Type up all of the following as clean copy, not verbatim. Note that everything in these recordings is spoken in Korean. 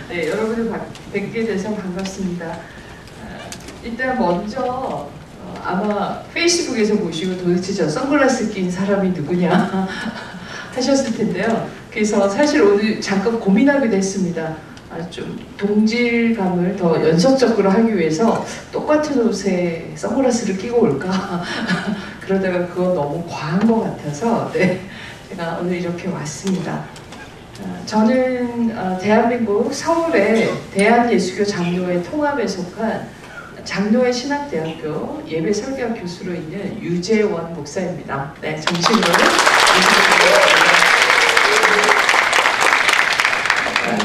네, 여러분을 뵙게 돼서 반갑습니다. 일단 먼저 아마 페이스북에서 보시고 도대체 저 선글라스 낀 사람이 누구냐 하셨을 텐데요. 그래서 사실 오늘 잠깐 고민하기도 했습니다. 좀 동질감을 더 연속적으로 하기 위해서 똑같은 옷에 선글라스를 끼고 올까 그러다가 그건 너무 과한 것 같아서 네, 제가 오늘 이렇게 왔습니다. 저는 대한민국 서울의 대한예수교 장로회 통합에 속한 장로회 신학대학교 예배설교학 교수로 있는 유재원 목사입니다. 네, 정식으로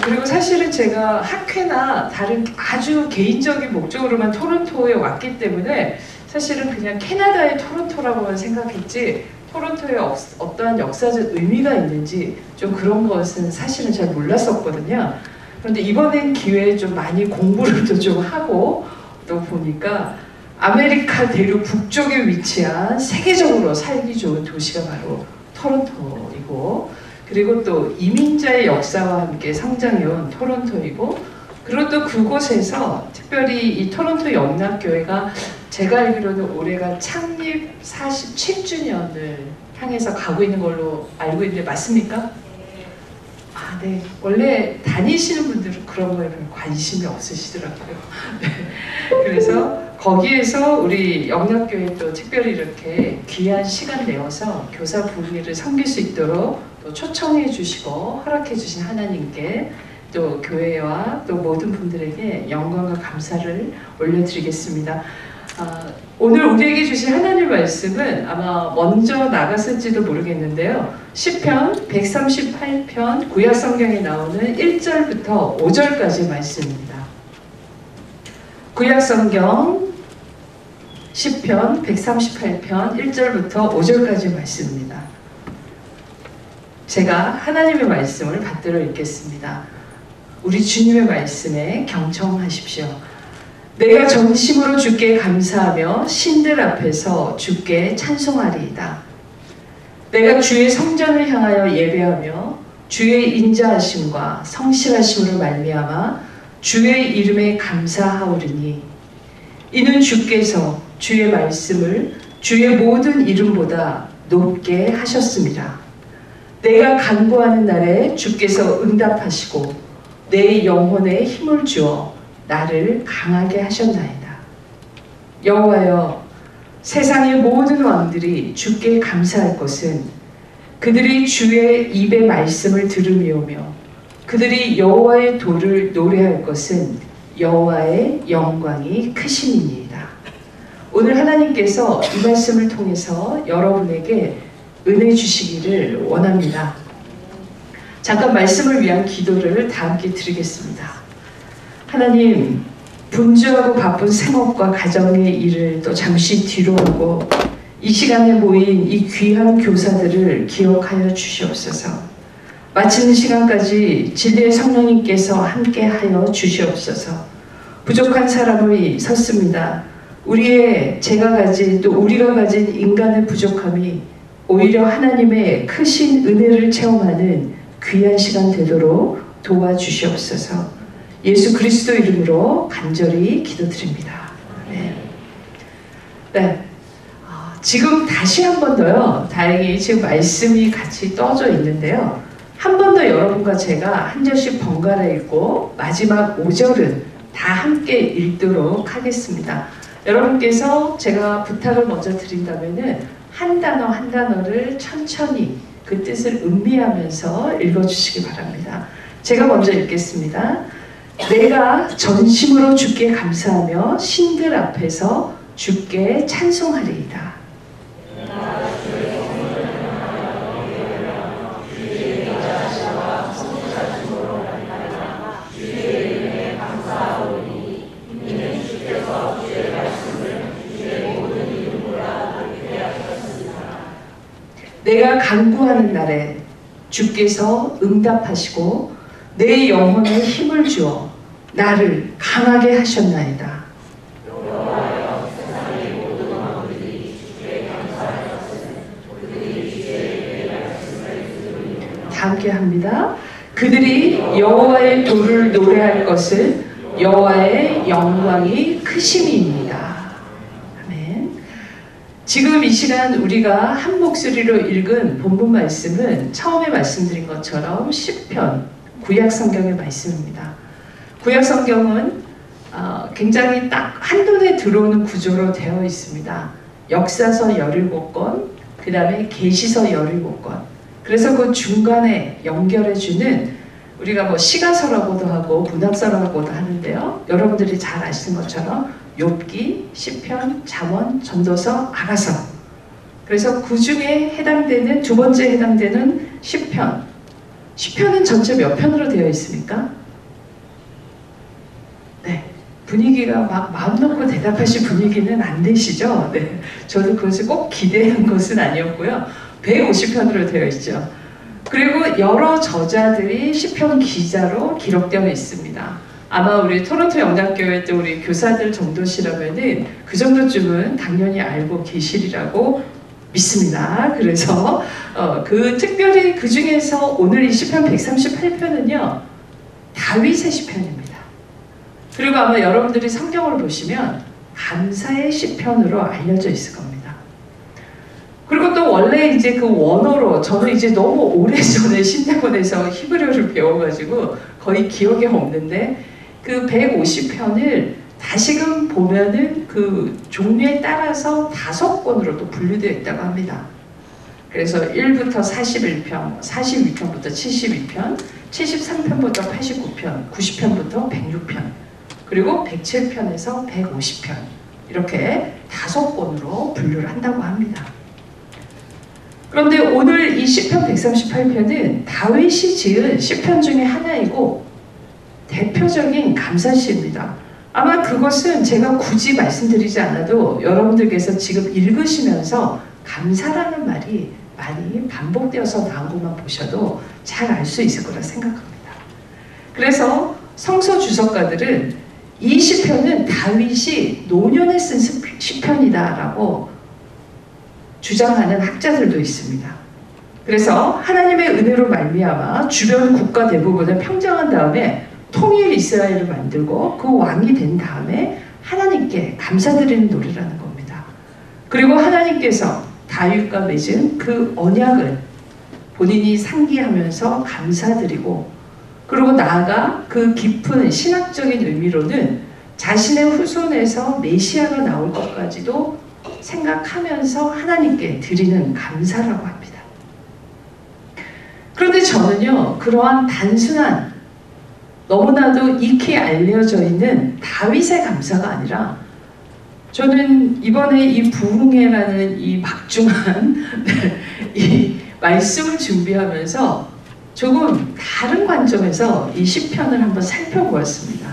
그리고 사실은 제가 학회나 다른 아주 개인적인 목적으로만 토론토에 왔기 때문에 사실은 그냥 캐나다의 토론토라고만 생각했지 토론토에 어떠한 역사적 의미가 있는지 좀 그런 것은 사실은 잘 몰랐었거든요. 그런데 이번엔 기회에 좀 많이 공부를 좀 하고 또 보니까 아메리카 대륙 북쪽에 위치한 세계적으로 살기 좋은 도시가 바로 토론토이고 그리고 또 이민자의 역사와 함께 성장해온 토론토이고 그리고 또 그곳에서 특별히 이 토론토 영락교회가 제가 알기로는 올해가 창립 47주년을 향해서 가고 있는 걸로 알고 있는데 맞습니까? 아, 네. 원래 다니시는 분들은 그런 거에 별 관심이 없으시더라고요. 네. 그래서 거기에서 우리 영락교회 또 특별히 이렇게 귀한 시간 내어서 교사 부흥회를 섬길 수 있도록 또 초청해 주시고 허락해 주신 하나님께 또 교회와 또 모든 분들에게 영광과 감사를 올려드리겠습니다. 오늘 우리에게 주신 하나님 말씀은 아마 먼저 나갔을지도 모르겠는데요. 시편 138편 구약성경에 나오는 1절부터 5절까지 말씀입니다. 구약성경 시편 138편 1절부터 5절까지 말씀입니다. 제가 하나님의 말씀을 받들어 읽겠습니다. 우리 주님의 말씀에 경청하십시오. 내가 전심으로 주께 감사하며 신들 앞에서 주께 찬송하리이다. 내가 주의 성전을 향하여 예배하며 주의 인자하심과 성실하심으로 말미암아 주의 이름에 감사하오리니 이는 주께서 주의 말씀을 주의 모든 이름보다 높게 하셨습니다. 내가 간구하는 날에 주께서 응답하시고 내 영혼에 힘을 주어 나를 강하게 하셨나이다. 여호와여, 세상의 모든 왕들이 주께 감사할 것은 그들이 주의 입의 말씀을 들음이오며 그들이 여호와의 도를 노래할 것은 여호와의 영광이 크심이니이다. 오늘 하나님께서 이 말씀을 통해서 여러분에게 은혜 주시기를 원합니다. 잠깐 말씀을 위한 기도를 다 함께 드리겠습니다. 하나님, 분주하고 바쁜 생업과 가정의 일을 또 잠시 뒤로 하고 이 시간에 모인 이 귀한 교사들을 기억하여 주시옵소서. 마치는 시간까지 진리의 성령님께서 함께하여 주시옵소서. 부족한 사람이 섰습니다. 제가 가진 또 우리가 가진 인간의 부족함이 오히려 하나님의 크신 은혜를 체험하는 귀한 시간 되도록 도와주시옵소서. 예수 그리스도 이름으로 간절히 기도드립니다. 네. 지금 다시 한 번 더요. 다행히 지금 말씀이 같이 떠져 있는데요. 한 번 더 여러분과 제가 한 절씩 번갈아 읽고 마지막 5절은 다 함께 읽도록 하겠습니다. 여러분께서 제가 부탁을 먼저 드린다면은 한 단어 한 단어를 천천히 그 뜻을 음미하면서 읽어주시기 바랍니다. 제가 먼저 읽겠습니다. 내가 전심으로 주께 감사하며 신들 앞에서 주께 찬송하리이다. 내가 간구하는 날에 주께서 응답하시고 내 영혼에 힘을 주어 나를 강하게 하셨나이다. 다 함께 합니다. 그들이 여호와의 도를 노래할 것을 여호와의 영광이 크심이입니다. 아멘. 지금 이 시간 우리가 한 목소리로 읽은 본문 말씀은 처음에 말씀드린 것처럼 시편, 구약 성경의 말씀입니다. 구약 성경은 굉장히 딱 한눈에 들어오는 구조로 되어 있습니다. 역사서 17권, 그 다음에 계시서 17권. 그래서 그 중간에 연결해주는 우리가 뭐 시가서라고도 하고 문학서라고도 하는데요. 여러분들이 잘 아시는 것처럼 욥기, 시편, 잠언, 전도서, 아가서. 그래서 그 중에 해당되는 두 번째 해당되는 시편. 시편은 전체 몇 편으로 되어 있습니까? 네. 분위기가 막 마음 놓고 대답하실 분위기는 안 되시죠? 네. 저도 그것을 꼭 기대한 것은 아니었고요. 150편으로 되어 있죠. 그리고 여러 저자들이 시편 기자로 기록되어 있습니다. 아마 우리 토론토 영장교회 때 우리 교사들 정도시라면은 그 정도쯤은 당연히 알고 계시리라고 믿습니다. 그래서 특별히 그 중에서 오늘 이 시편 138편은요 다윗의 시편입니다. 그리고 아마 여러분들이 성경을 보시면 감사의 시편으로 알려져 있을 겁니다. 그리고 또 원래 이제 그 원어로 저는 이제 너무 오래전에 신대원에서 히브리어를 배워가지고 거의 기억이 없는데 그 150편을 다시금 보면은 그 종류에 따라서 5권으로 또 분류되어 있다고 합니다. 그래서 1부터 41편, 42편부터 72편, 73편부터 89편, 90편부터 106편, 그리고 107편에서 150편 이렇게 5권으로 분류를 한다고 합니다. 그런데 오늘 이 시편 138편은 다윗이 지은 시편 중에 하나이고 대표적인 감사시입니다. 아마 그것은 제가 굳이 말씀드리지 않아도 여러분들께서 지금 읽으시면서 감사라는 말이 많이 반복되어서 나온 것만 보셔도 잘 알 수 있을 거라 생각합니다. 그래서 성서 주석가들은 이 시편은 다윗이 노년에 쓴 시편이다라고 주장하는 학자들도 있습니다. 그래서 하나님의 은혜로 말미암아 주변 국가 대부분을 평정한 다음에 통일 이스라엘을 만들고 그 왕이 된 다음에 하나님께 감사드리는 노래라는 겁니다. 그리고 하나님께서 다윗과 맺은 그 언약을 본인이 상기하면서 감사드리고 그리고 나아가 그 깊은 신학적인 의미로는 자신의 후손에서 메시아가 나올 것까지도 생각하면서 하나님께 드리는 감사라고 합니다. 그런데 저는요, 그러한 단순한 너무나도 익히 알려져 있는 다윗의 감사가 아니라 저는 이번에 이 부흥회라는 이 막중한 이 말씀을 준비하면서 조금 다른 관점에서 이 시편을 한번 살펴보았습니다.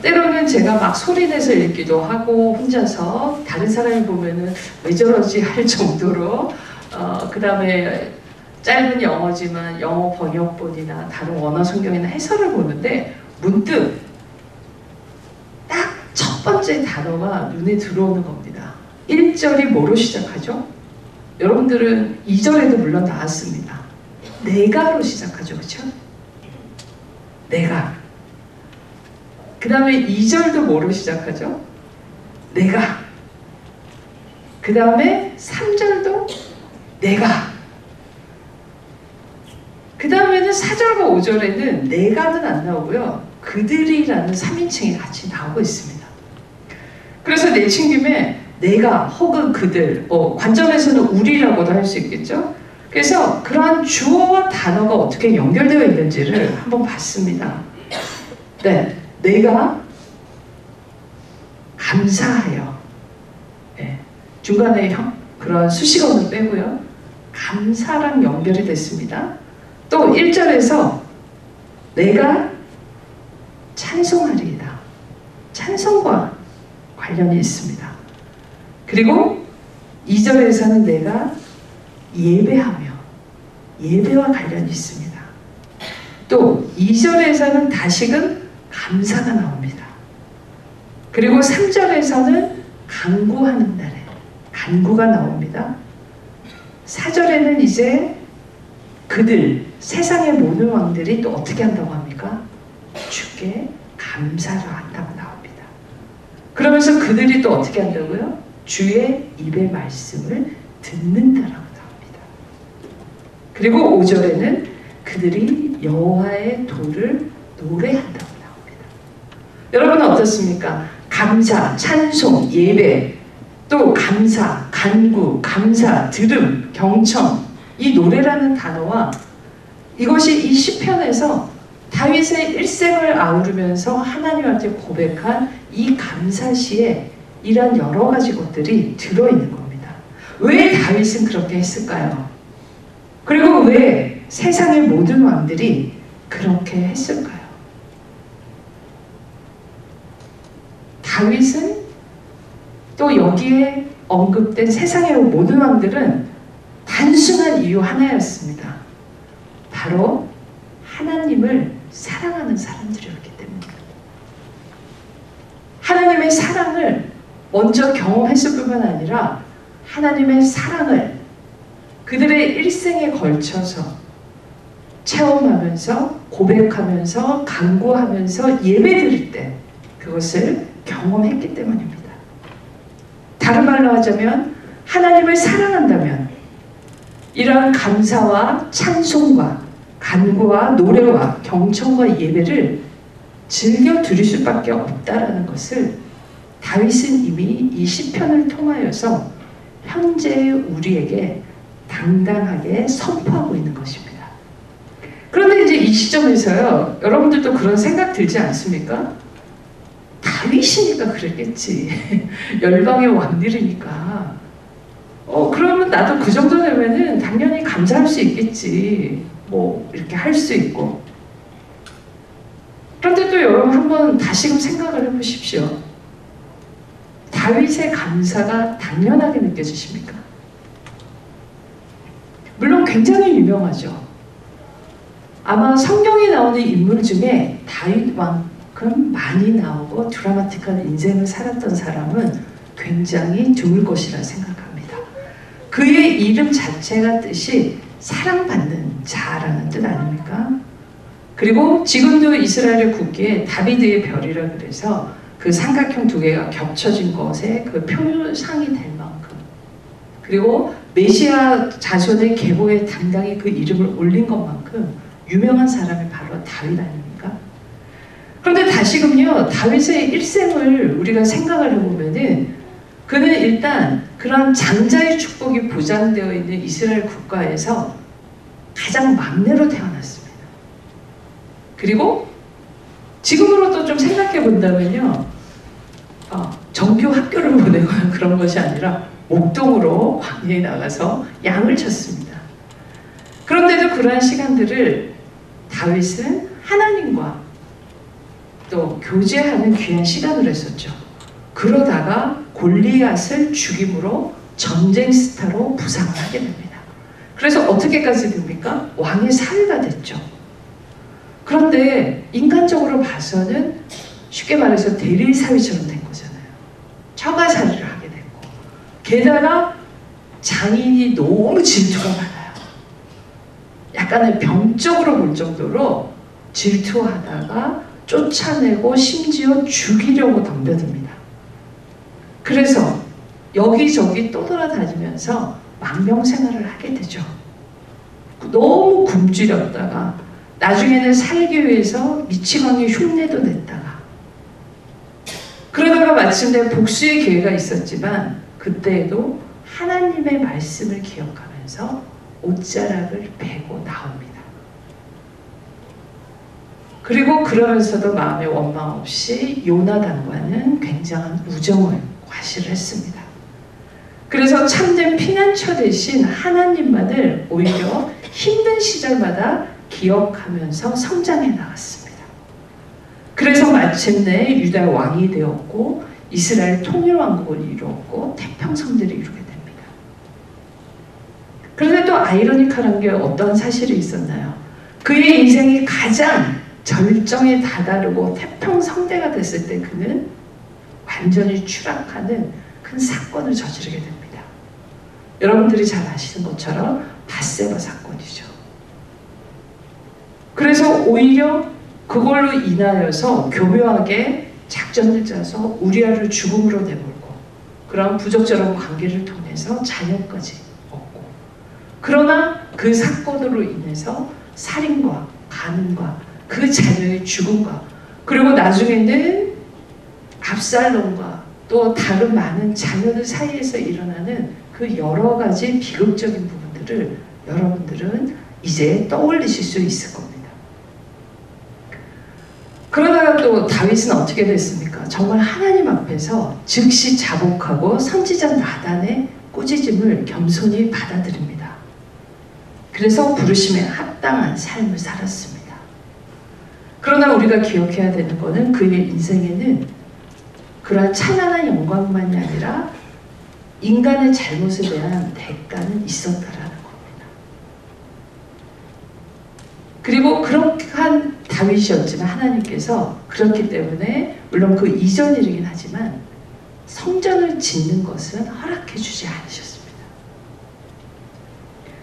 때로는 제가 막 소리내서 읽기도 하고 혼자서 다른 사람이 보면은 왜 저러지 할 정도로 그 다음에 짧은 영어지만 영어 번역본이나 다른 원어 성경이나 해설을 보는데 문득 딱 첫 번째 단어가 눈에 들어오는 겁니다. 1절이 뭐로 시작하죠? 여러분들은 2절에도 물론 나왔습니다. 내가로 시작하죠. 그렇죠? 내가. 그 다음에 2절도 뭐로 시작하죠? 내가. 그 다음에 3절도 내가. 그 다음에는 4절과 5절에는 내가는 안 나오고요. 그들이라는 3인칭이 같이 나오고 있습니다. 그래서 내친 김에 내가 혹은 그들, 관점에서는 우리라고도 할 수 있겠죠? 그래서 그러한 주어와 단어가 어떻게 연결되어 있는지를 한번 봤습니다. 네. 내가 감사하여. 네. 중간에 그런 수식어는 빼고요. 감사랑 연결이 됐습니다. 또 1절에서 내가 찬송하리이다. 찬송과 관련이 있습니다. 그리고 2절에서는 내가 예배하며 예배와 관련이 있습니다. 또 2절에서는 다시금 감사가 나옵니다. 그리고 3절에서는 간구하는 날에 간구가 나옵니다. 4절에는 이제 그들, 세상의 모든 왕들이 또 어떻게 한다고 합니까? 주께 감사를 한다고 나옵니다. 그러면서 그들이 또 어떻게 한다고요? 주의 입의 말씀을 듣는다라고 나옵니다. 그리고 5절에는 그들이 여호와의 도를 노래한다고 나옵니다. 여러분은 어떻습니까? 감사, 찬송, 예배, 또 감사, 간구, 감사, 들음, 경청, 이 노래라는 단어와 이것이 이 시편에서 다윗의 일생을 아우르면서 하나님한테 고백한 이 감사시에 이런 여러 가지 것들이 들어있는 겁니다. 왜 다윗은 그렇게 했을까요? 그리고 왜 세상의 모든 왕들이 그렇게 했을까요? 다윗은 또 여기에 언급된 세상의 모든 왕들은 단순한 이유 하나였습니다. 바로 하나님을 사랑하는 사람들이었기 때문입니다. 하나님의 사랑을 먼저 경험했을 뿐만 아니라 하나님의 사랑을 그들의 일생에 걸쳐서 체험하면서 고백하면서 간구하면서 예배드릴 때 그것을 경험했기 때문입니다. 다른 말로 하자면 하나님을 사랑한다면 이러한 감사와 찬송과 간구와 노래와 경청과 예배를 즐겨 드릴 수밖에 없다라는 것을 다윗은 이미 이 시편을 통하여서 현재의 우리에게 당당하게 선포하고 있는 것입니다. 그런데 이제 이 시점에서요, 여러분들도 그런 생각 들지 않습니까? 다윗이니까 그랬겠지. 열방의 왕들이니까. 그러면 나도 그 정도 되면은 당연히 감사할 수 있겠지. 뭐 이렇게 할 수 있고. 그런데 또 여러분 한번 다시금 생각을 해보십시오. 다윗의 감사가 당연하게 느껴지십니까? 물론 굉장히 유명하죠. 아마 성경에 나오는 인물 중에 다윗만큼 많이 나오고 드라마틱한 인생을 살았던 사람은 굉장히 드물 것이라 생각합니다. 그의 이름 자체가 뜻이 사랑받는 자라는 뜻 아닙니까? 그리고 지금도 이스라엘의 국기에 다비드의 별이라 그래서 그 삼각형 두 개가 겹쳐진 것에 그 표상이 될 만큼, 그리고 메시아 자손의 계보에 당당히 그 이름을 올린 것만큼 유명한 사람이 바로 다윗 아닙니까? 그런데 다시금요, 다윗의 일생을 우리가 생각을 해보면은 그는 일단 그런 장자의 축복이 보장되어 있는 이스라엘 국가에서 가장 막내로 태어났습니다. 그리고 지금으로도 좀 생각해 본다면요, 정규 학교를 보내거나 그런 것이 아니라 목동으로 광야에 나가서 양을 쳤습니다. 그런데도 그러한 시간들을 다윗은 하나님과 또 교제하는 귀한 시간을 했었죠. 그러다가 골리앗을 죽임으로 전쟁 스타로 부상을 하게 됩니다. 그래서 어떻게까지 됩니까? 왕의 사위가 됐죠. 그런데 인간적으로 봐서는 쉽게 말해서 대리 사위처럼 된 거잖아요. 처가살이를 하게 됐고, 게다가 장인이 너무 질투가 많아요. 약간의 병적으로 볼 정도로 질투하다가 쫓아내고 심지어 죽이려고 덤벼듭니다. 그래서 여기저기 떠돌아다니면서 망명생활을 하게 되죠. 너무 굶주렸다가 나중에는 살기 위해서 미치광이 흉내도 냈다가, 그러다가 마침내 복수의 기회가 있었지만 그때에도 하나님의 말씀을 기억하면서 옷자락을 베고 나옵니다. 그리고 그러면서도 마음의 원망 없이 요나단과는 굉장한 우정을 과시를 했습니다. 그래서 참된 피난처 대신 하나님만을 오히려 힘든 시절마다 기억하면서 성장해 나갔습니다. 그래서 마침내 유다 왕이 되었고 이스라엘 통일왕국을 이루었고 태평성들을 이루게 됩니다. 그런데 또 아이러니컬한 게 어떤 사실이 있었나요? 그의 인생이 가장 절정에 다다르고 태평성대가 됐을 때 그는 완전히 추락하는 큰 사건을 저지르게 됩니다. 여러분들이 잘 아시는 것처럼 밧세바 사건이죠. 그래서 오히려 그걸로 인하여서 교묘하게 작전을 짜서 우리아를 죽음으로 내몰고 그런 부적절한 관계를 통해서 자녀까지 얻고, 그러나 그 사건으로 인해서 살인과 간음과 그 자녀의 죽음과 그리고 나중에는 압살롬과 또 다른 많은 자녀들 사이에서 일어나는 그 여러 가지 비극적인 부분들을 여러분들은 이제 떠올리실 수 있을 겁니다. 그러다가 또 다윗은 어떻게 됐습니까? 정말 하나님 앞에서 즉시 자복하고 선지자 나단의 꾸짖음을 겸손히 받아들입니다. 그래서 부르심에 합당한 삶을 살았습니다. 그러나 우리가 기억해야 되는 것은 그의 인생에는 그러한 찬란한 영광만이 아니라 인간의 잘못에 대한 대가는 있었다라는 겁니다. 그리고 그렇게 한 다윗이었지만 하나님께서 그렇기 때문에 물론 그 이전이긴 하지만 성전을 짓는 것은 허락해 주지 않으셨습니다.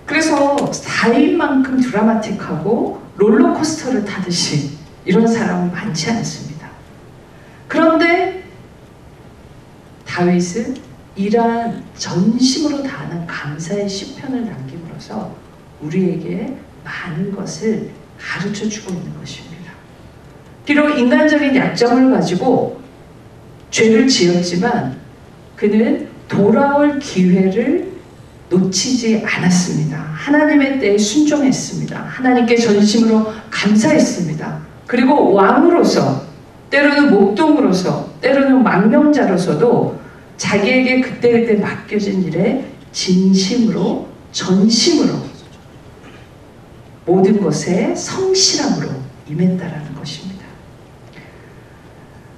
그래서 다윗만큼 드라마틱하고 롤러코스터를 타듯이 이런 사람은 많지 않습니다. 그런데 다윗은 이러한 전심으로 다하는 감사의 시편을 남김으로써 우리에게 많은 것을 가르쳐 주고 있는 것입니다. 비록 인간적인 약점을 가지고 죄를 지었지만 그는 돌아올 기회를 놓치지 않았습니다. 하나님의 때에 순종했습니다. 하나님께 전심으로 감사했습니다. 그리고 왕으로서, 때로는 목동으로서, 때로는 망명자로서도 자기에게 그때그때 맡겨진 일에 진심으로, 전심으로, 모든 것에 성실함으로 임했다라는 것입니다.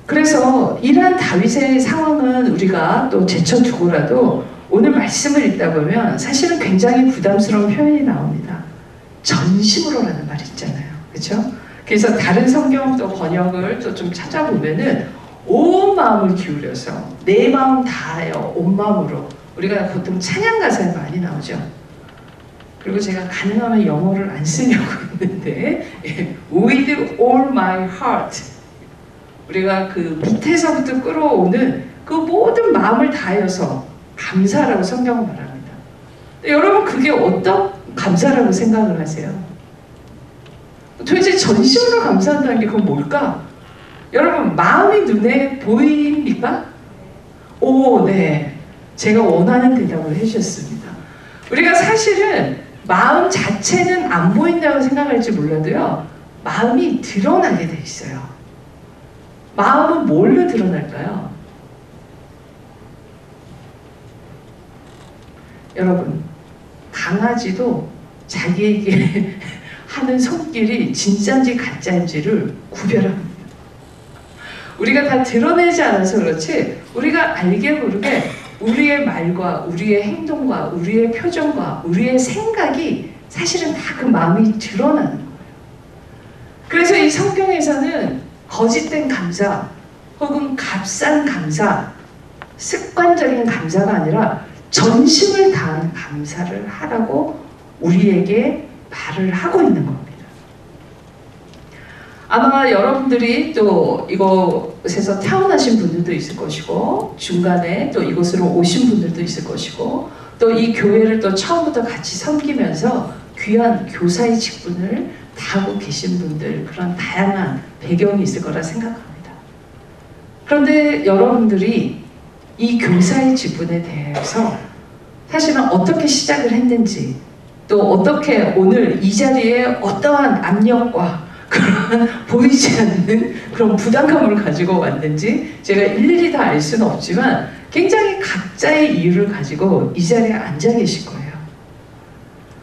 그래서 이러한 다윗의 상황은 우리가 또 제쳐두고라도 오늘 말씀을 읽다 보면 사실은 굉장히 부담스러운 표현이 나옵니다. 전심으로라는 말이 있잖아요. 그렇죠? 그래서 다른 성경 또 번역을 또 좀 찾아보면은 온 마음을 기울여서 내 마음 다하여 온 마음으로, 우리가 보통 찬양 가사에 많이 나오죠. 그리고 제가 가능하면 영어를 안 쓰려고 했는데 with all my heart, 우리가 그 밑에서부터 끌어오는 그 모든 마음을 다하여서 감사라고 성경은 말합니다. 여러분 그게 어떤 감사라고 생각을 하세요? 도대체 전심으로 감사한다는 게 그건 뭘까? 여러분 마음이 눈에 보입니까? 오, 네. 제가 원하는 대답을 해주셨습니다. 우리가 사실은 마음 자체는 안 보인다고 생각할지 몰라도요, 마음이 드러나게 돼 있어요. 마음은 뭘로 드러날까요? 여러분, 강아지도 자기에게 하는 손길이 진짜인지 가짜인지를 구별합니다. 우리가 다 드러내지 않아서 그렇지 우리가 알게 모르게 우리의 말과 우리의 행동과 우리의 표정과 우리의 생각이 사실은 다 그 마음이 드러나는 거예요. 그래서 이 성경에서는 거짓된 감사 혹은 값싼 감사, 습관적인 감사가 아니라 전심을 다하는 감사를 하라고 우리에게 말을 하고 있는 겁니다. 아마 여러분들이 또 이곳에서 태어나신 분들도 있을 것이고 중간에 또 이곳으로 오신 분들도 있을 것이고 또 이 교회를 또 처음부터 같이 섬기면서 귀한 교사의 직분을 다하고 계신 분들, 그런 다양한 배경이 있을 거라 생각합니다. 그런데 여러분들이 이 교사의 직분에 대해서 사실은 어떻게 시작을 했는지, 또 어떻게 오늘 이 자리에 어떠한 압력과 그런 보이지 않는 그런 부담감을 가지고 왔는지 제가 일일이 다 알 수는 없지만 굉장히 각자의 이유를 가지고 이 자리에 앉아 계실 거예요.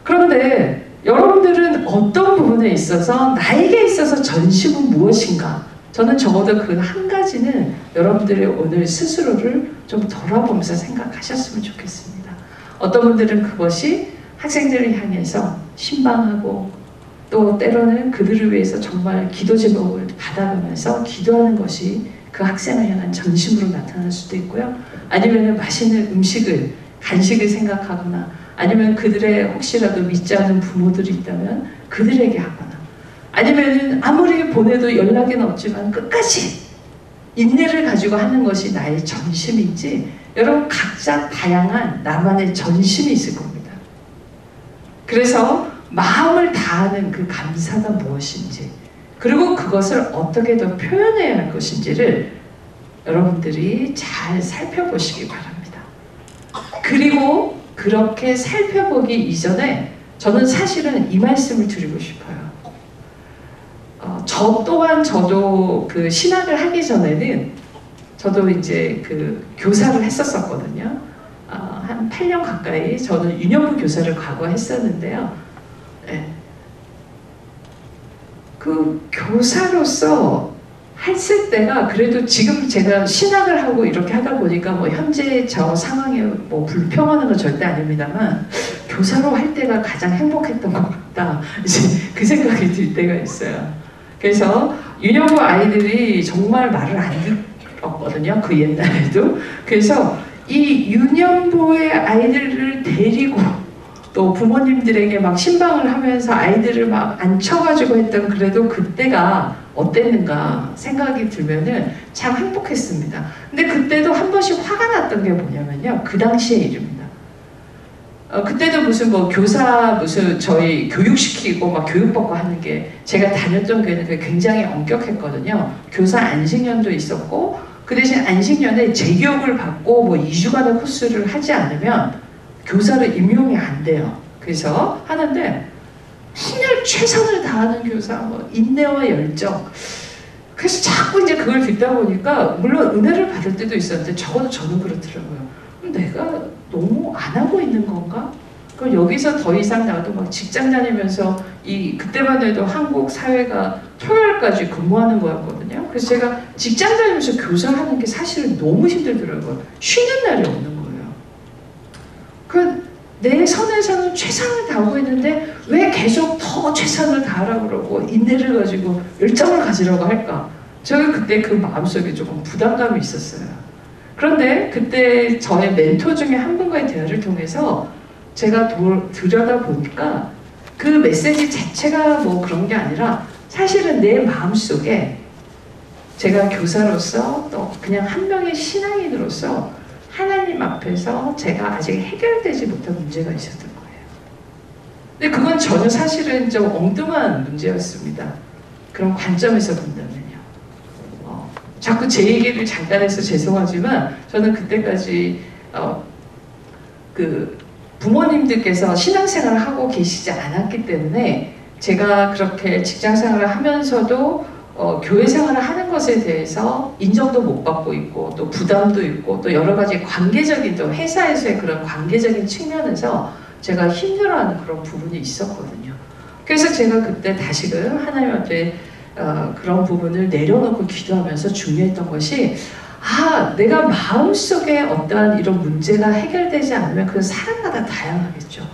그런데 여러분들은 어떤 부분에 있어서 나에게 있어서 전심은 무엇인가? 저는 적어도 그 한 가지는 여러분들이 오늘 스스로를 좀 돌아보면서 생각하셨으면 좋겠습니다. 어떤 분들은 그것이 학생들을 향해서 신방하고 또 때로는 그들을 위해서 정말 기도 제목을 받아가면서 기도하는 것이 그 학생을 향한 전심으로 나타날 수도 있고요. 아니면 맛있는 음식을, 간식을 생각하거나 아니면 그들의 혹시라도 믿지 않는 부모들이 있다면 그들에게 하거나 아니면은 아무리 보내도 연락은 없지만 끝까지 인내를 가지고 하는 것이 나의 전심인지, 여러분 각자 다양한 나만의 전심이 있을 겁니다. 그래서 마음을 다하는 그 감사가 무엇인지, 그리고 그것을 어떻게 더 표현해야 할 것인지를 여러분들이 잘 살펴보시기 바랍니다. 그리고 그렇게 살펴보기 이전에 저는 사실은 이 말씀을 드리고 싶어요. 저 또한 저도 그 신학을 하기 전에는 저도 이제 그 교사를 했었거든요. 한 8년 가까이 저는 유년부 교사를 과거했었는데요. 네. 그 교사로서 했을 때가 그래도 지금 제가 신학을 하고 이렇게 하다 보니까 뭐 현재 저 상황에 뭐 불평하는 건 절대 아닙니다만, 교사로 할 때가 가장 행복했던 것 같다, 이제 그 생각이 들 때가 있어요. 그래서 유년부 아이들이 정말 말을 안 들었거든요, 그 옛날에도. 그래서 이 유년부의 아이들을 데리고 또 부모님들에게 막 신방을 하면서 아이들을 막 앉혀가지고 했던, 그래도 그때가 어땠는가 생각이 들면은 참 행복했습니다. 근데 그때도 한 번씩 화가 났던 게 뭐냐면요, 그 당시의 일입니다. 그때도 무슨 뭐 교사 무슨 저희 교육시키고 막 교육받고 하는 게, 제가 다녔던 교회는 그게 굉장히 엄격했거든요. 교사 안식년도 있었고, 그 대신 안식년에 재교육을 받고 뭐 2주간의 코스를 하지 않으면 교사를 임용이 안 돼요. 그래서 하는데 정말 최선을 다하는 교사, 뭐 인내와 열정. 그래서 자꾸 이제 그걸 듣다 보니까, 물론 은혜를 받을 때도 있었는데 적어도 저는 그렇더라고요. 내가 너무 안 하고 있는 건가? 그럼 여기서 더 이상 나도 막 직장 다니면서 그때만 해도 한국 사회가 토요일까지 근무하는 거였거든요. 그래서 제가 직장 다니면서 교사하는 게 사실은 너무 힘들더라고요. 쉬는 날이 없는 거예요. 내 선에서는 최선을 다하고 있는데 왜 계속 더 최선을 다하라고 그러고 인내를 가지고 열정을 가지라고 할까? 저는 그때 그 마음속에 조금 부담감이 있었어요. 그런데 그때 저의 멘토 중에 한 분과의 대화를 통해서 제가 들여다보니까 그 메시지 자체가 뭐 그런 게 아니라, 사실은 내 마음속에 제가 교사로서 또 그냥 한 명의 신앙인으로서 하나님 앞에서 제가 아직 해결되지 못한 문제가 있었던 거예요. 근데 그건 전혀 사실은 좀 엉뚱한 문제였습니다. 그런 관점에서 본다면요. 자꾸 제 얘기를 잠깐 해서 죄송하지만, 저는 그때까지 그 부모님들께서 신앙생활을 하고 계시지 않았기 때문에 제가 그렇게 직장생활을 하면서도 교회 생활을 하는 것에 대해서 인정도 못 받고 있고, 또 부담도 있고, 또 여러 가지 관계적인, 또 회사에서의 그런 관계적인 측면에서 제가 힘들어하는 그런 부분이 있었거든요. 그래서 제가 그때 다시금 하나님한테 그런 부분을 내려놓고 기도하면서 중요했던 것이, 내가 마음속에 어떠한 이런 문제가 해결되지 않으면 그건 사람마다 다양하겠죠.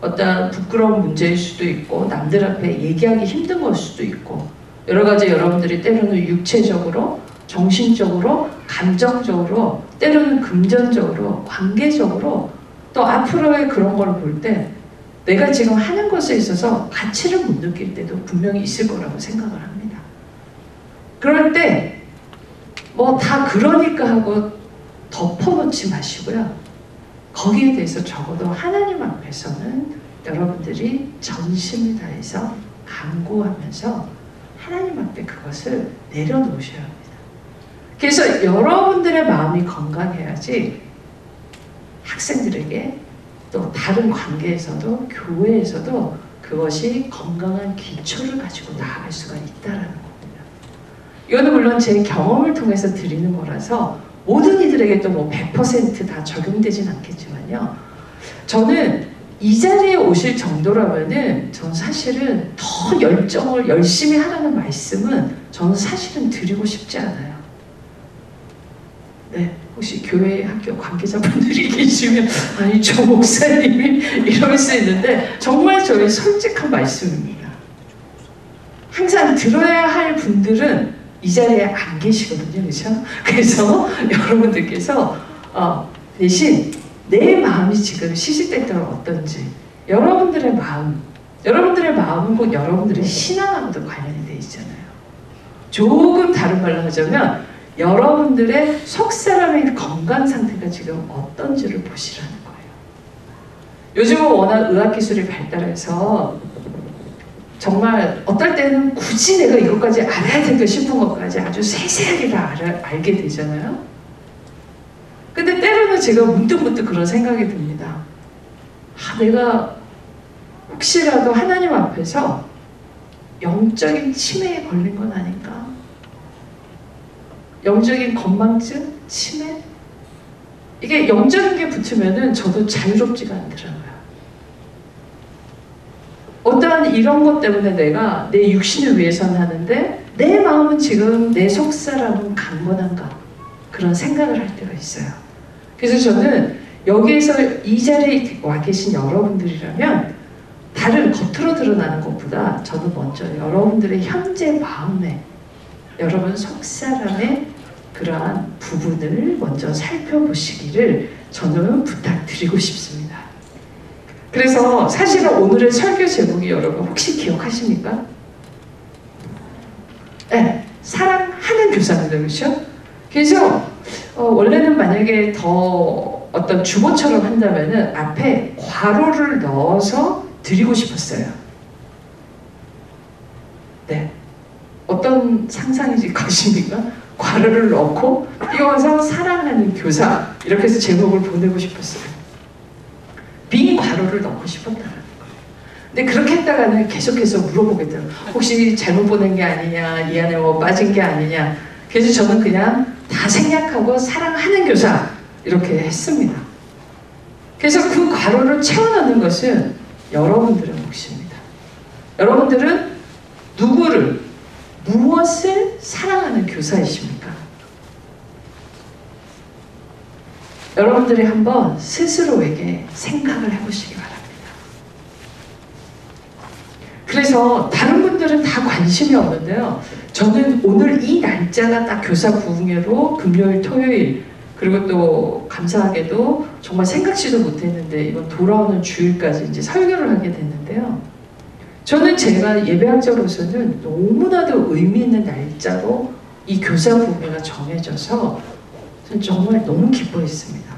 어떠한 부끄러운 문제일 수도 있고, 남들 앞에 얘기하기 힘든 걸 수도 있고, 여러 가지 여러분들이 때로는 육체적으로, 정신적으로, 감정적으로, 때로는 금전적으로, 관계적으로, 또 앞으로의 그런 걸 볼 때 내가 지금 하는 것에 있어서 가치를 못 느낄 때도 분명히 있을 거라고 생각을 합니다. 그럴 때 뭐 다 그러니까 하고 덮어놓지 마시고요. 거기에 대해서 적어도 하나님 앞에서는 여러분들이 전심을 다해서 간구하면서 하나님 앞에 그것을 내려놓으셔야 합니다. 그래서 여러분들의 마음이 건강해야지 학생들에게, 또 다른 관계에서도, 교회에서도 그것이 건강한 기초를 가지고 나아갈 수가 있다는 겁니다. 이거는 물론 제 경험을 통해서 드리는 거라서 모든 이들에게 또 뭐 100% 다 적용되진 않겠지만요. 저는 이 자리에 오실 정도라면은 전 사실은 더 열정을 열심히 하라는 말씀은 저는 사실은 드리고 싶지 않아요. 네, 혹시 교회 학교 관계자분들이 계시면 아니 저 목사님이 이럴 수 있는데, 정말 저의 솔직한 말씀입니다. 항상 들어야 할 분들은 이 자리에 안 계시거든요, 그렇죠? 그래서 여러분들께서 대신 내 마음이 지금 시시때때로 어떤지, 여러분들의 마음, 여러분들의 마음은 곧 여러분들의 신앙하고도 관련이 돼 있잖아요. 조금 다른 말로 하자면 여러분들의 속사람의 건강 상태가 지금 어떤지를 보시라는 거예요. 요즘은 워낙 의학기술이 발달해서 정말 어떨 때는 굳이 내가 이것까지 알아야 될까 싶은 것까지 아주 세세하게 다 알게 되잖아요. 근데 때로는 제가 문득문득 그런 생각이 듭니다. 내가 혹시라도 하나님 앞에서 영적인 치매에 걸린 건 아닌가? 영적인 건망증? 치매? 이게 영적인 게 붙으면은 저도 자유롭지가 않더라고요. 어떠한 이런 것 때문에 내가 내 육신을 위해서는 하는데 내 마음은 지금 내 속사람은 강건한가? 그런 생각을 할 때가 있어요. 그래서 저는 여기에서 이 자리에 와 계신 여러분들이라면 다른 겉으로 드러나는 것보다 저는 먼저 여러분들의 현재 마음에 여러분 속사람의 그러한 부분을 먼저 살펴보시기를 저는 부탁드리고 싶습니다. 그래서 사실은 오늘의 설교 제목이 여러분 혹시 기억하십니까? 네, 사랑하는 교사입니다. 그렇죠? 그래서 원래는 만약에 더 어떤 주보처럼 한다면은 앞에 괄호를 넣어서 드리고 싶었어요. 네. 어떤 상상이지 것입니까? 괄호를 넣고 띄워서 사랑하는 교사 이렇게 해서 제목을 보내고 싶었어요. 빈 괄호를 넣고 싶었다는 거예요. 근데 그렇게 했다가는 계속해서 물어보겠더라고요. 혹시 잘못 보낸 게 아니냐, 이 안에 뭐 빠진 게 아니냐. 그래서 저는 그냥 다 생략하고 사랑하는 교사 이렇게 했습니다. 그래서 그 괄호를 채워넣는 것은 여러분들의 몫입니다. 여러분들은 누구를, 무엇을 사랑하는 교사이십니까? 여러분들이 한번 스스로에게 생각을 해보시기 바랍니다. 그래서 다른 분들은 다 관심이 없는데요. 저는 오늘 이 날짜가 딱 교사 부흥회로 금요일, 토요일 그리고 또 감사하게도 정말 생각지도 못했는데 이번 돌아오는 주일까지 이제 설교를 하게 됐는데요. 저는 제가 예배학자로서는 너무나도 의미 있는 날짜로 이 교사 부흥회가 정해져서 저는 정말 너무 기뻐했습니다.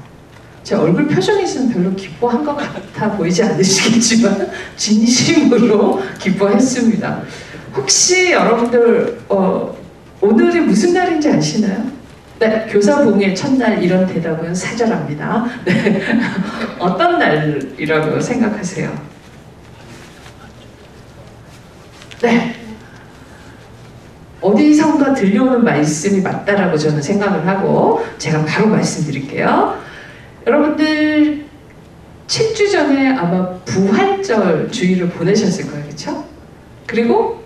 제 얼굴 표정에서는 별로 기뻐한 것 같아 보이지 않으시겠지만 진심으로 기뻐했습니다. 혹시 여러분들 오늘이 무슨 날인지 아시나요? 네, 교사 부흥회 첫날 이런 대답은 사절합니다. 네, 어떤 날이라고 생각하세요? 네, 어디선가 들려오는 말씀이 맞다라고 저는 생각을 하고 제가 바로 말씀드릴게요. 여러분들 7주 전에 아마 부활절 주일을 보내셨을 거예요. 그렇죠? 그리고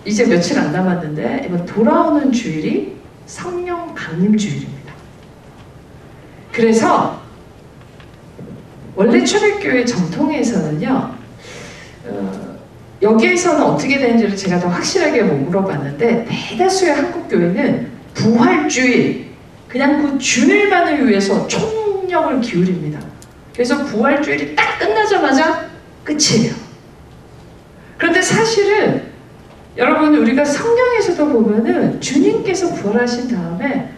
이제 며칠 안 남았는데 이번 돌아오는 주일이 성령 강림 주일입니다. 그래서 원래 초대교회 전통에서는요. 여기에서는 어떻게 되는지를 제가 더 확실하게 못 물어봤는데 대다수의 한국교회는 부활주일 그냥 그 주일만을 위해서 총력을 기울입니다. 그래서 부활주일이 딱 끝나자마자 끝이에요. 그런데 사실은 여러분 우리가 성경에서도 보면은 주님께서 부활하신 다음에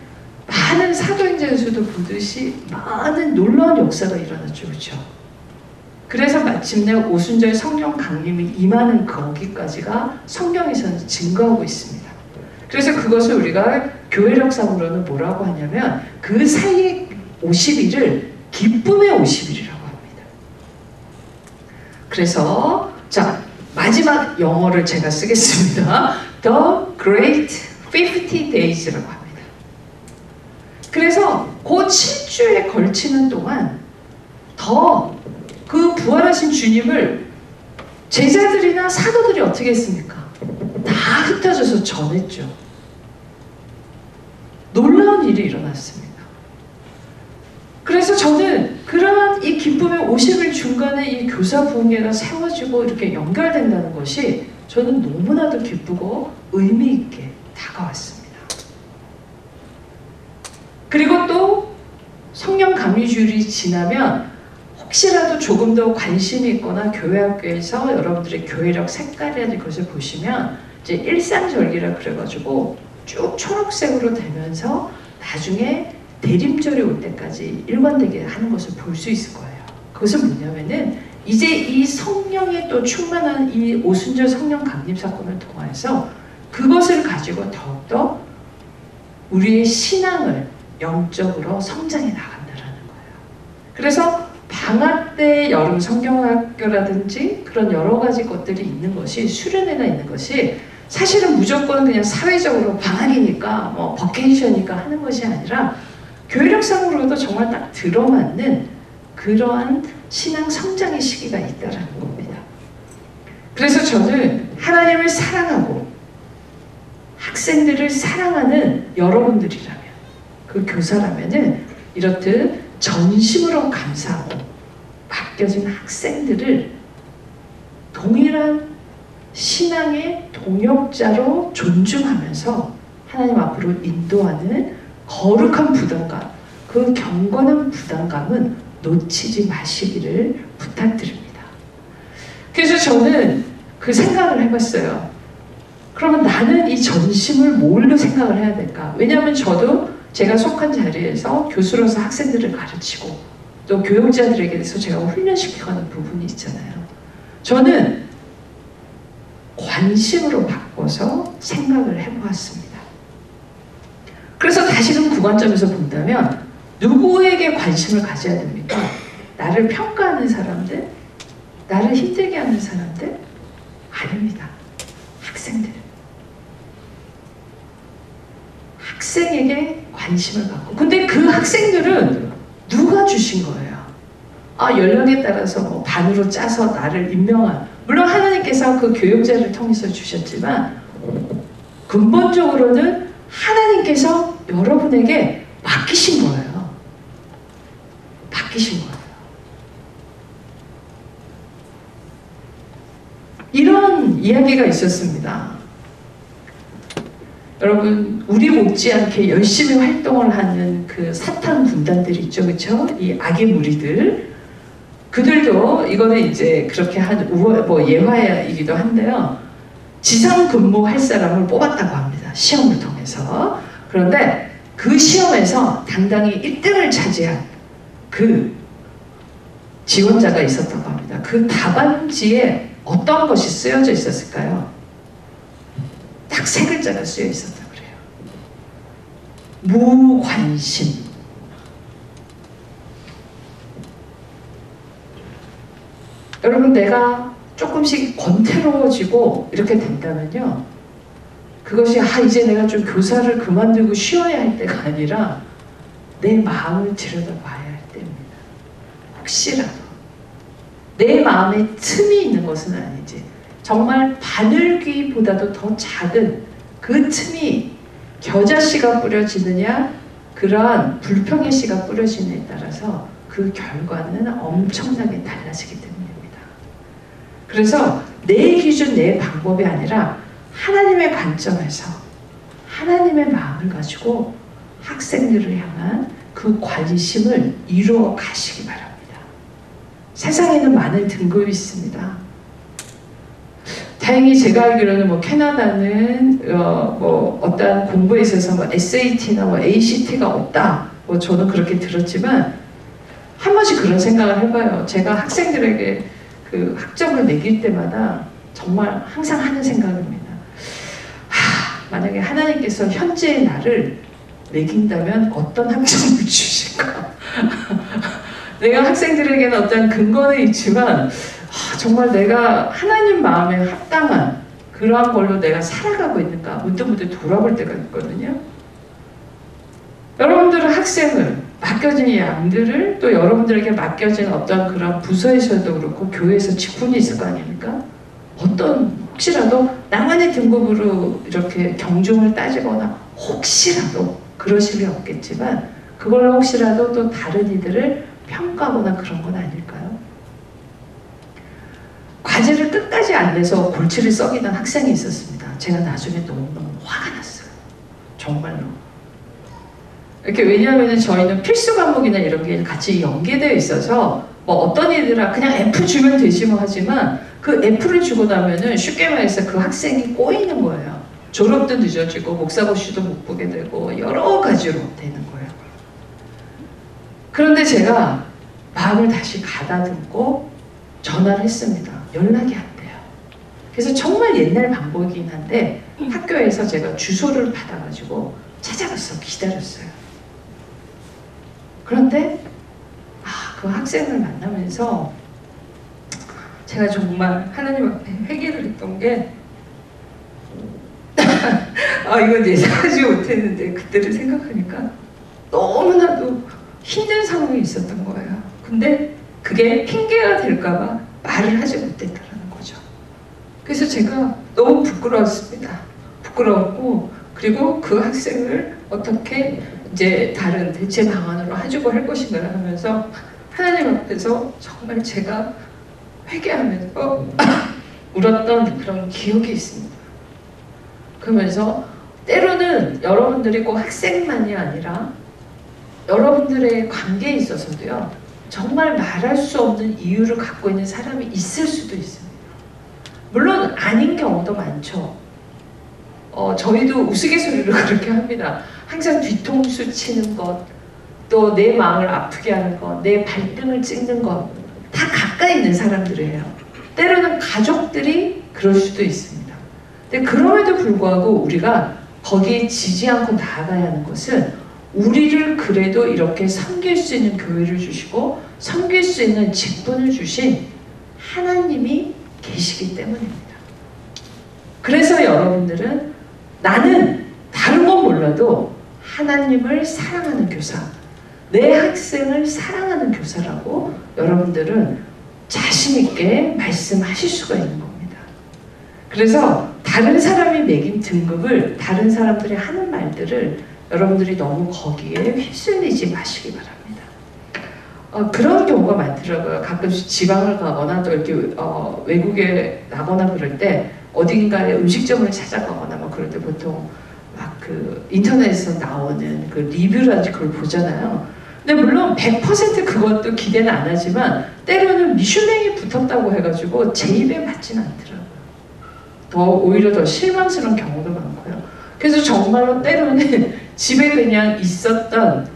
많은 사도행전에서도 보듯이 많은 놀라운 역사가 일어났죠. 그렇죠? 그래서 마침내 오순절 성령 강림이 임하는 거기까지가 성경에서는 증거하고 있습니다. 그래서 그것을 우리가 교회력상으로는 뭐라고 하냐면 그 사이의 50일을 기쁨의 50일이라고 합니다. 그래서 자 마지막 영어를 제가 쓰겠습니다. The Great 50 Days라고 합니다. 그래서 그 7주에 걸치는 동안 더 그 부활하신 주님을 제자들이나 사도들이 어떻게 했습니까? 다 흩어져서 전했죠. 놀라운 일이 일어났습니다. 그래서 저는 그러한 이 기쁨의 50일 중간에 이 교사 부흥회가 세워지고 이렇게 연결된다는 것이 저는 너무나도 기쁘고 의미 있게 다가왔습니다. 그리고 또 성령 감리주일이 지나면 혹시라도 조금 더 관심이 있거나 교회 학교에서 여러분들의 교회력 색깔이라는 것을 보시면 이제 일상절기라 그래가지고 쭉 초록색으로 되면서 나중에 대림절이 올 때까지 일관되게 하는 것을 볼 수 있을 거예요. 그것은 뭐냐면은 이제 이 성령에 또 충만한 이 오순절 성령 강림 사건을 통해서 그것을 가지고 더욱더 우리의 신앙을 영적으로 성장해 나간다라는 거예요. 그래서 방학 때 여름 성경학교라든지 그런 여러 가지 것들이 있는 것이 수련회나 있는 것이 사실은 무조건 그냥 사회적으로 방학이니까 뭐 버케이션이니까 하는 것이 아니라 교회력상으로도 정말 딱 들어맞는 그러한 신앙 성장의 시기가 있다라는 겁니다. 그래서 저는 하나님을 사랑하고 학생들을 사랑하는 여러분들이라면, 그 교사라면은 이렇듯 전심으로 감사하고 맡겨진 학생들을 동일한 신앙의 동역자로 존중하면서 하나님 앞으로 인도하는 거룩한 부담감, 그 경건한 부담감은 놓치지 마시기를 부탁드립니다. 그래서 저는 그 생각을 해봤어요. 그러면 나는 이 전심을 뭘로 생각을 해야 될까? 왜냐하면 저도 제가 속한 자리에서 교수로서 학생들을 가르치고 또 교육자들에게 대해서 제가 훈련시켜가는 부분이 있잖아요. 저는 관심으로 바꿔서 생각을 해보았습니다. 그래서 다시금 그 관점에서 본다면 누구에게 관심을 가져야 됩니까? 나를 평가하는 사람들? 나를 힘들게 하는 사람들? 아닙니다. 학생들. 학생에게 관심을 갖고. 근데 그 학생들은 누가 주신 거예요? 연령에 따라서 뭐 반으로 짜서 나를 임명한, 물론 하나님께서 그 교육자를 통해서 주셨지만 근본적으로는 하나님께서 여러분에게 맡기신 거예요. 맡기신 거예요. 이런 이야기가 있었습니다. 여러분, 우리 못지않게 열심히 활동을 하는 그 사탄 군단들이 있죠, 그렇죠? 이 악의 무리들, 그들도 이거는 이제 그렇게 한 뭐 예화이기도 한데요. 지상 근무할 사람을 뽑았다고 합니다. 시험을 통해서. 그런데 그 시험에서 당당히 1등을 차지한 그 지원자가 있었다고 합니다. 그 답안지에 어떤 것이 쓰여져 있었을까요? 딱 3글자가 쓰여 있었다고 그래요. 무관심. 여러분, 내가 조금씩 권태로워지고 이렇게 된다면요, 그것이 이제 내가 좀 교사를 그만두고 쉬어야 할 때가 아니라 내 마음을 들여다봐야 할 때입니다. 혹시라도 내 마음에 틈이 있는 것은 아니지, 정말 바늘귀보다도 더 작은 그 틈이 겨자씨가 뿌려지느냐 그러한 불평의 씨가 뿌려지느냐에 따라서 그 결과는 엄청나게 달라지기 때문입니다. 그래서 내 기준, 내 방법이 아니라 하나님의 관점에서 하나님의 마음을 가지고 학생들을 향한 그 관심을 이루어 가시기 바랍니다. 세상에는 많은 등급이 있습니다. 다행히 제가 알기로는 뭐 캐나다는 뭐 어떠한 공부에 있어서 뭐 SAT나 뭐 ACT가 없다, 뭐 저는 그렇게 들었지만 한 번씩 그런 생각을 해봐요. 제가 학생들에게 그 학점을 매길 때마다 정말 항상 하는 생각입니다. 만약에 하나님께서 현재의 나를 매긴다면 어떤 학점을 주실까? 내가 학생들에게는 어떤 근거는 있지만 정말 내가 하나님 마음에 합당한 그러한 걸로 내가 살아가고 있는가 문득문득 돌아볼 때가 있거든요. 여러분들은 학생을, 맡겨진 양들을, 또 여러분들에게 맡겨진 어떤 그런 부서에서도 그렇고 교회에서 직분이 있을 거 아닙니까? 어떤 혹시라도 나만의 등급으로 이렇게 경중을 따지거나 혹시라도 그러실 리 없겠지만 그걸로 혹시라도 또 다른 이들을 평가하거나 그런 건 아닐까요? 과제를 끝까지 안 내서 골치를 썩이던 학생이 있었습니다. 제가 나중에 너무너무 화가 났어요. 정말로. 이렇게, 왜냐하면 저희는 필수 과목이나 이런 게 같이 연계되어 있어서 뭐 어떤 애들아 그냥 F 주면 되지 뭐 하지만 그 F를 주고 나면은 쉽게 말해서 그 학생이 꼬이는 거예요. 졸업도 늦어지고 목사고시도 못 보게 되고 여러 가지로 되는 거예요. 그런데 제가 마음을 다시 가다듬고 전화를 했습니다. 연락이 안 돼요. 그래서 정말 옛날 방법이긴 한데 학교에서 제가 주소를 받아가지고 찾아가서 기다렸어요. 그런데 그 학생을 만나면서 제가 정말 하나님 앞에 회개를 했던 게 이건 예상하지 못했는데 그때를 생각하니까 너무나도 힘든 상황이 있었던 거예요. 근데 그게 핑계가 될까봐 말을 하지 못했다는 거죠. 그래서 제가 너무 부끄러웠습니다. 부끄러웠고 그리고 그 학생을 어떻게 이제 다른 대체 방안으로 해주고 할 것인가를 하면서 하나님 앞에서 정말 제가 회개하면서 울었던 그런 기억이 있습니다. 그러면서 때로는 여러분들이 꼭 학생만이 아니라 여러분들의 관계에 있어서도요, 정말 말할 수 없는 이유를 갖고 있는 사람이 있을 수도 있습니다. 물론 아닌 경우도 많죠. 저희도 우스갯소리로 그렇게 합니다. 항상 뒤통수 치는 것, 또 내 마음을 아프게 하는 것, 내 발등을 찍는 것, 다 가까이 있는 사람들이에요. 때로는 가족들이 그럴 수도 있습니다. 근데 그럼에도 불구하고 우리가 거기에 지지 않고 나아가야 하는 것은 우리를 그래도 이렇게 섬길 수 있는 교회를 주시고 섬길 수 있는 직분을 주신 하나님이 계시기 때문입니다. 그래서 여러분들은 나는 다른 건 몰라도 하나님을 사랑하는 교사, 내 학생을 사랑하는 교사라고 여러분들은 자신 있게 말씀하실 수가 있는 겁니다. 그래서 다른 사람이 매긴 등급을, 다른 사람들이 하는 말들을 여러분들이 너무 거기에 휩쓸리지 마시기 바랍니다. 그런 경우가 많더라고요. 가끔씩 지방을 가거나 또 이렇게 외국에 나거나 그럴 때 어딘가에 음식점을 찾아가거나 막 그럴 때 보통 막 그 인터넷에서 나오는 그 리뷰라든지 그걸 보잖아요. 근데 물론 100% 그것도 기대는 안 하지만 때로는 미슐랭이 붙었다고 해가지고 제 입에 맞진 않더라고요. 오히려 더 실망스러운 경우도 많고요. 그래서 정말로 때로는 집에 그냥 있었던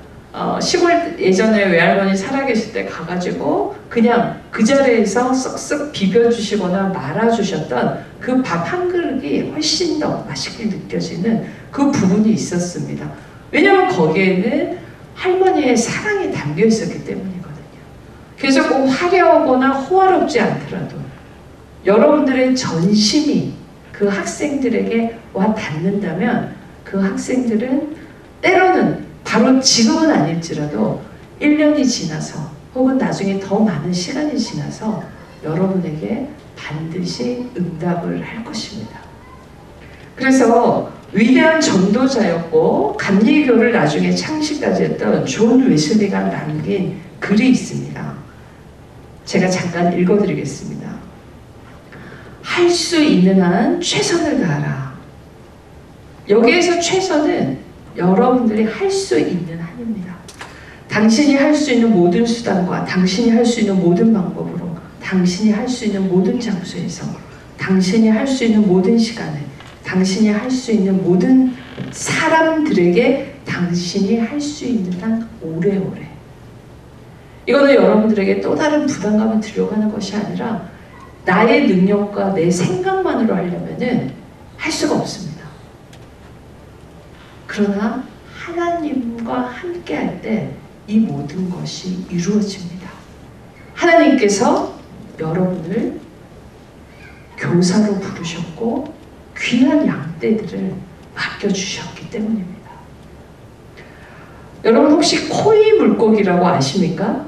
시골 예전에 외할머니 살아계실 때 가가지고 그냥 그 자리에서 쓱쓱 비벼주시거나 말아주셨던 그 밥 한 그릇이 훨씬 더 맛있게 느껴지는 그 부분이 있었습니다. 왜냐하면 거기에는 할머니의 사랑이 담겨 있었기 때문이거든요. 그래서 꼭 화려하거나 호화롭지 않더라도 여러분들의 전심이 그 학생들에게 와 닿는다면 그 학생들은 때로는 바로 지금은 아닐지라도 1년이 지나서 혹은 나중에 더 많은 시간이 지나서 여러분에게 반드시 응답을 할 것입니다. 그래서 위대한 전도자였고 감리교를 나중에 창시까지 했던 존 웨슬리가 남긴 글이 있습니다. 제가 잠깐 읽어드리겠습니다. 할 수 있는 한 최선을 다하라. 여기에서 최선은 여러분들이 할 수 있는 한입니다. 당신이 할 수 있는 모든 수단과 당신이 할 수 있는 모든 방법으로 당신이 할 수 있는 모든 장소에서 당신이 할 수 있는 모든 시간에 당신이 할 수 있는 모든 사람들에게 당신이 할 수 있는 한 오래오래. 이거는 여러분들에게 또 다른 부담감을 들여가는 것이 아니라 나의 능력과 내 생각만으로 하려면은 할 수가 없습니다. 그러나 하나님과 함께 할 때 이 모든 것이 이루어집니다. 하나님께서 여러분을 교사로 부르셨고 귀한 양떼들을 맡겨주셨기 때문입니다. 여러분 혹시 코이 물고기라고 아십니까?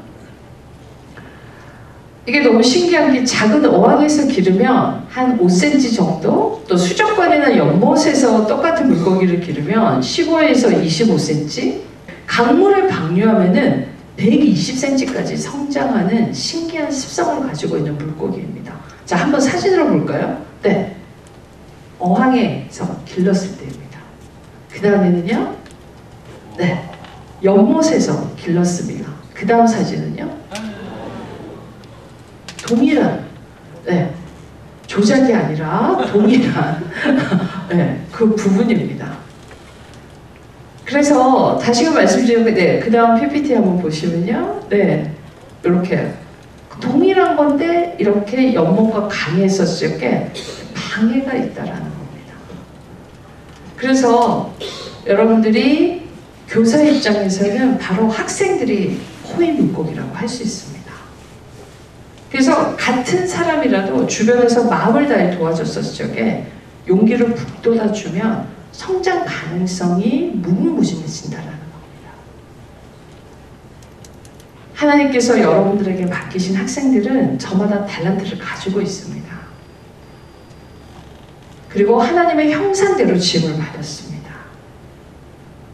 이게 너무 신기한 게 작은 어항에서 기르면 한 5cm 정도, 또 수족관이나 연못에서 똑같은 물고기를 기르면 15에서 25cm, 강물에 방류하면은 120cm까지 성장하는 신기한 습성을 가지고 있는 물고기입니다. 자, 한번 사진으로 볼까요? 네. 어항에서 길렀을 때입니다. 그 다음에는요, 네. 연못에서 길렀습니다. 그 다음 사진은요, 동일한, 네, 조작이 아니라 동일한 네, 그 부분입니다. 그래서 다시금 말씀드리면, 네, 그 다음 PPT 한번 보시면요, 네, 이렇게 동일한 건데 이렇게 연모가 강했었을 게 방해가 있다라는 겁니다. 그래서 여러분들이 교사 입장에서는 바로 학생들이 호의 물고기라고 할 수 있습니다. 그래서 같은 사람이라도 주변에서 마음을 다해 도와줬었을 적에 용기를 북돋아주면 성장 가능성이 무궁무진해진다는 겁니다. 하나님께서 여러분들에게 맡기신 학생들은 저마다 달란트를 가지고 있습니다. 그리고 하나님의 형상대로 지음을 받았습니다.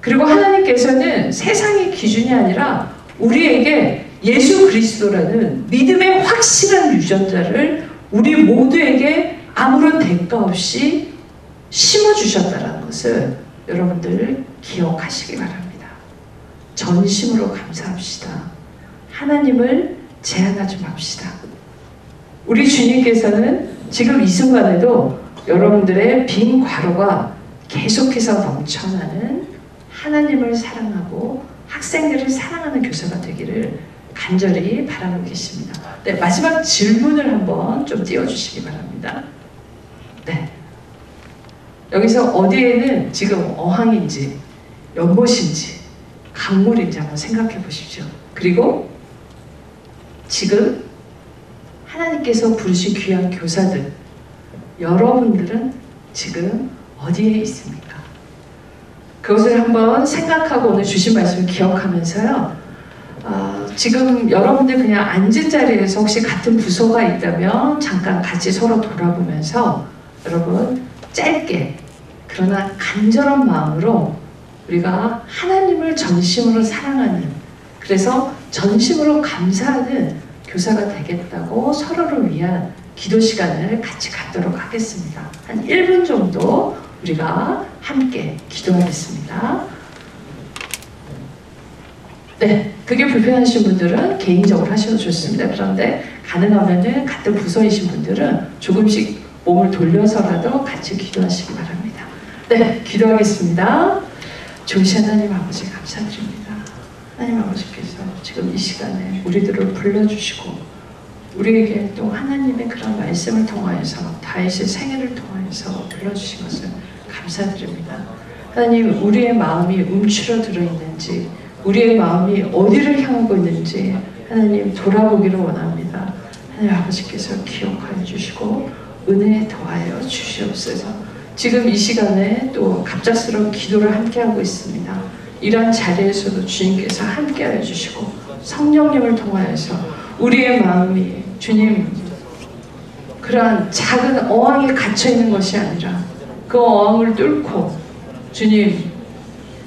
그리고 하나님께서는 세상의 기준이 아니라 우리에게 예수 그리스도라는 믿음의 확실한 유전자를 우리 모두에게 아무런 대가 없이 심어주셨다는 것을 여러분들 기억하시기 바랍니다. 전심으로 감사합시다. 하나님을 제한하지 맙시다. 우리 주님께서는 지금 이 순간에도 여러분들의 빈 과로가 계속해서 넘쳐나는 하나님을 사랑하고 학생들을 사랑하는 교사가 되기를 간절히 바라고 계십니다. 네, 마지막 질문을 한번 좀 띄워주시기 바랍니다. 네. 여기서 어디에는 지금 어항인지, 연못인지, 강물인지 한번 생각해 보십시오. 그리고 지금 하나님께서 부르신 귀한 교사들, 여러분들은 지금 어디에 있습니까? 그것을 한번 생각하고 오늘 주신 말씀을 기억하면서요. 지금 여러분들 그냥 앉은 자리에서 혹시 같은 부서가 있다면 잠깐 같이 서로 돌아보면서 여러분 짧게 그러나 간절한 마음으로 우리가 하나님을 전심으로 사랑하는, 그래서 전심으로 감사하는 교사가 되겠다고 서로를 위한 기도 시간을 같이 갖도록 하겠습니다. 한 1분 정도 우리가 함께 기도하겠습니다. 네, 그게 불편하신 분들은 개인적으로 하셔도 좋습니다. 그런데 가능하면은 같은 부서이신 분들은 조금씩 몸을 돌려서라도 같이 기도하시기 바랍니다. 네, 기도하겠습니다. 좋으신 하나님 아버지 감사드립니다. 하나님 아버지께서 지금 이 시간에 우리들을 불러주시고 우리에게 또 하나님의 그런 말씀을 통하여서 다윗의 생애를 통하여서 불러주신 것을 감사드립니다. 하나님, 우리의 마음이 움츠러들어 있는지, 우리의 마음이 어디를 향하고 있는지 하나님 돌아보기를 원합니다. 하나님 아버지께서 기억하여 주시고 은혜 더하여 주시옵소서. 지금 이 시간에 또 갑작스러운 기도를 함께하고 있습니다. 이러한 자리에서도 주님께서 함께하여 주시고 성령님을 통하여서 우리의 마음이 주님 그러한 작은 어항에 갇혀있는 것이 아니라 그 어항을 뚫고 주님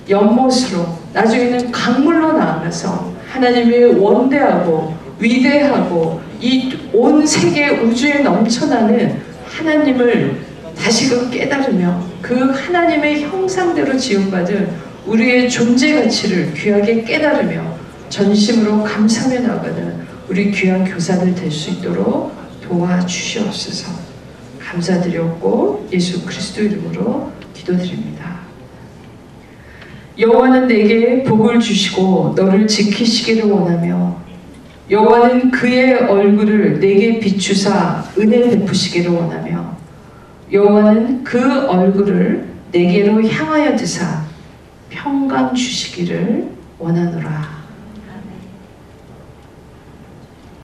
연못으로 나중에는 강물로 나아가서 하나님의 원대하고 위대하고 이 온 세계 우주에 넘쳐나는 하나님을 다시금 깨달으며 그 하나님의 형상대로 지음받은 우리의 존재 가치를 귀하게 깨달으며 전심으로 감사하며 나가는 우리 귀한 교사들 될 수 있도록 도와주시옵소서. 감사드렸고 예수 그리스도 이름으로 기도드립니다. 여호와는 내게 복을 주시고 너를 지키시기를 원하며 여호와는 그의 얼굴을 내게 비추사 은혜 베푸시기를 원하며 여호와는 그 얼굴을 내게로 향하여 드사 평강 주시기를 원하노라.